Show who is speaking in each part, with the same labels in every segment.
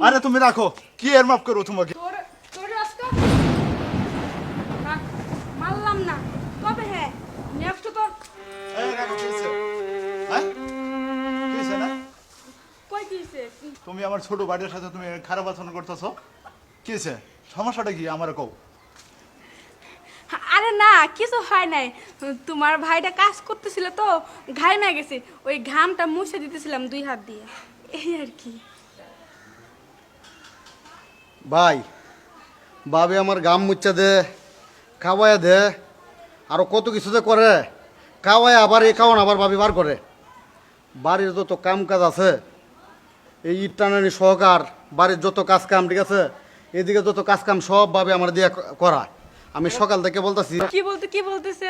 Speaker 1: আরে তুমি রাখো, কি এর মাফ করবো তোমাকে?
Speaker 2: তোর তোর আজকে থাক, মারলাম না, তবে হ্যাঁ নেক্সট তোর
Speaker 1: এই রাখো, কি হয়েছে? হ্যাঁ, কি হয়েছে না?
Speaker 2: কই দিছে।
Speaker 1: তুমি আমার ছোট ভাইয়ের সাথে তুমি খারাপ আচরণ করতেছো, কি হয়েছে? সমস্যাটা কি আমার কও?
Speaker 2: আরে না, কিছু হয় নাই। তোমার ভাইটা কাজ করতেছিল তো ঘামে গেছে, ওই ঘামটা মুছে দিতেছিলাম 2 হাত দিয়ে, এই আর কি।
Speaker 3: ভাই, বাবে আমার গাম মুচ্চা দে, খাওয়ায় দে, আরো কত কিছু যে করে। খাওয়ায় আবার এই খাওয়ান আবার ভাবি বার করে। বাড়ির যত কাম কাজ আছে, এই ইট টানানি সহকার, বাড়ির যত কাজ কাম, ঠিক আছে, এদিকে যত কাজ কাম সব ভাবে আমার দিয়ে করা। আমি সকাল থেকে বলতেছি।
Speaker 2: কি বলতেছে?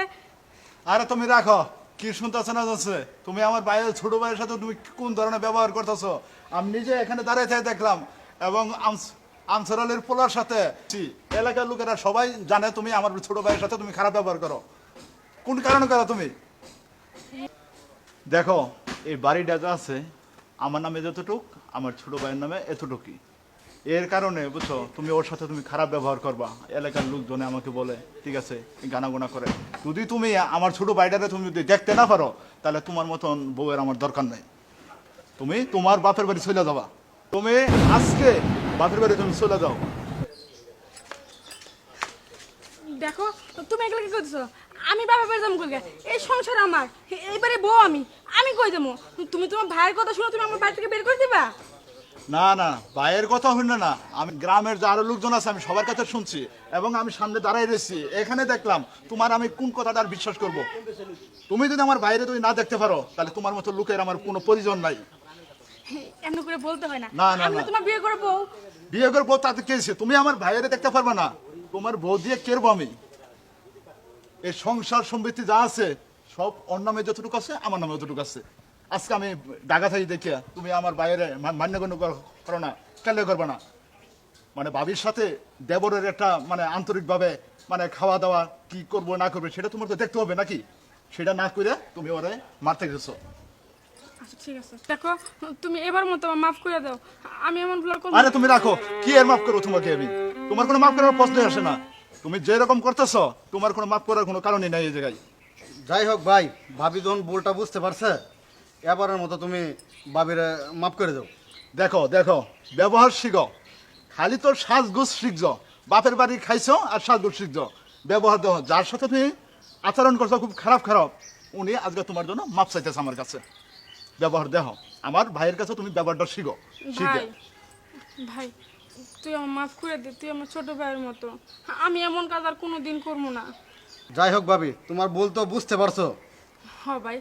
Speaker 1: আরে তুমি রাখো, কি শুনতেছ না যাচ্ছে? তুমি আমার ভাইয়ের ছোট ভাইয়ের সাথে তুমি কোন ধরনের ব্যবহার করতেছো আমি নিজে এখানে দাঁড়িয়ে থেকে দেখলাম, এবং আনসারালের পোলার সাথে এলাকার লোকেরা সবাই জানে তুমি আমার ছোট ভাইয়ের সাথে তুমি খারাপ ব্যবহার করো। কোন কারণে করো তুমি? দেখো, এই বাড়িটা যা আছে আমার নামে যতটুক, আমার ছোট ভাইয়ের নামে এতটুকুই। এর কারণে বুঝছো, তুমি ওর সাথে তুমি খারাপ ব্যবহার করবা, এলাকার লোকজনে আমাকে বলে, ঠিক আছে, গানাগুনা করে। যদি তুমি আমার ছোট ভাইটারে তুমি যদি দেখতে না পারো, তাহলে তোমার মতন বউয়ের আমার দরকার নেই। তুমি তোমার বাপের বাড়ি চলে যাবা। তুমি আজকে বাপের বাড়ি তুমি চলে যাও।
Speaker 2: দেখো, তুমি এগুলো কি করতেছো? আমি বাবা বাড়ি যাবো কই? এই সংসার আমার, এইবারে বউ আমি কই যাবো? তুমি তোমার ভাইয়ের কথা শুনে তুমি আমার বাড়ি থেকে বের করে দিবা?
Speaker 1: না না, ভাইয়ের কথা হইল না, আমি গ্রামের যে আরো লোকজন আছে আমি সবার কাছে শুনছি, এবং আমি সামনে দাঁড়াই রয়েছি, এখানে দেখলাম। তোমার আমি কোন কথাটা আর বিশ্বাস করব? তুমি যদি আমার বাইরে তুমি না দেখতে পারো, তাহলে তোমার মতো লোকের আমার কোনো প্রয়োজন নাই।
Speaker 2: এমন করে বলতে হয় না।
Speaker 1: না, না,
Speaker 2: আমি
Speaker 1: না।
Speaker 2: তোমার বিয়ে করবো।
Speaker 1: বিয়ে করবো তাতে কে আছে? তুমি আমার ভাইয়েরে দেখতে পারবে না, তোমার বউ দিয়ে কেরবো আমি? এই সংসার সম্পত্তি যা আছে সব ওর নামে যতটুকু আছে আমার নামে যতটুকু আছে। আজকে আমি ঢাকা থাকি দেখে তুমি আমার বাইরে মান্যগণ্য করো না, কেন করবে না? মানে ভাবির সাথে দেবরের একটা মানে আন্তরিকভাবে মানে খাওয়া দাওয়া কি করবো না করবে সেটা তোমার তো দেখতে হবে নাকি? সেটা না করে তুমি ওরে মারতে গেছো।
Speaker 2: আচ্ছা ঠিক আছে, দেখো তুমি এবার মতো আমার মাফ করে দাও, আমি এমন ভুল আর করব না।
Speaker 1: আরে তুমি রাখো, কি এর মাফ করবো তোমাকে আমি? তোমার কোনো মাফ করার প্রশ্নই আসে না। তুমি যেরকম করতেছো তোমার কোনো মাফ করার কোনো কারণই নাই এই জায়গায়।
Speaker 3: যাই হোক ভাই, ভাবি যখন ভুলটা বুঝতে পারছে, এবারের মতো তুমি ভাবিরে মাফ করে দাও।
Speaker 1: দেখো দেখো, ব্যবহার শিখো, খালি তোর সাজগোজ শিখছ। বাপের বাড়ি খাইছো আর সাজগোজ শিখছ। ব্যবহার দেখো, যার সাথে তুমি আচরণ করছো খুব খারাপ খারাপ, উনি আজকে তোমার জন্য মাপ চাইতেছে আমার কাছে। ব্যবহার দেখো, আমার ভাইয়ের কাছে তুমি ব্যবহারটা শিখো। শিখে
Speaker 2: ভাই ভাই, তুই আমার মাফ করে দে, তুই আমার ছোট ভাইয়ের মতো। আমি এমন কাজ আর কোনোদিন করবো না।
Speaker 3: যাই হোক ভাবি, তোমার ভুল তো বুঝতে পারছো।
Speaker 2: হ ভাই,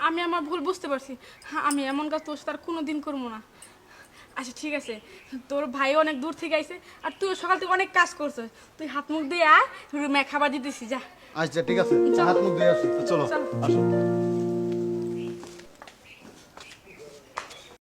Speaker 2: আমি আমার ভুল বুঝতে পারছি। আমি এমন কাজ তোর সাথে আর কোনোদিন করবো না। আচ্ছা ঠিক আছে, তোর ভাই অনেক দূর থেকে আইছে, আর তুই সকাল থেকে অনেক কাজ করছিস। তুই হাত মুখ দিয়ে আয়, রুমে খাবার দিতেছি, যা।
Speaker 3: আচ্ছা ঠিক আছে, হাত মুখ দিয়ে আসি।
Speaker 1: চলো
Speaker 2: চল।
Speaker 1: আসো।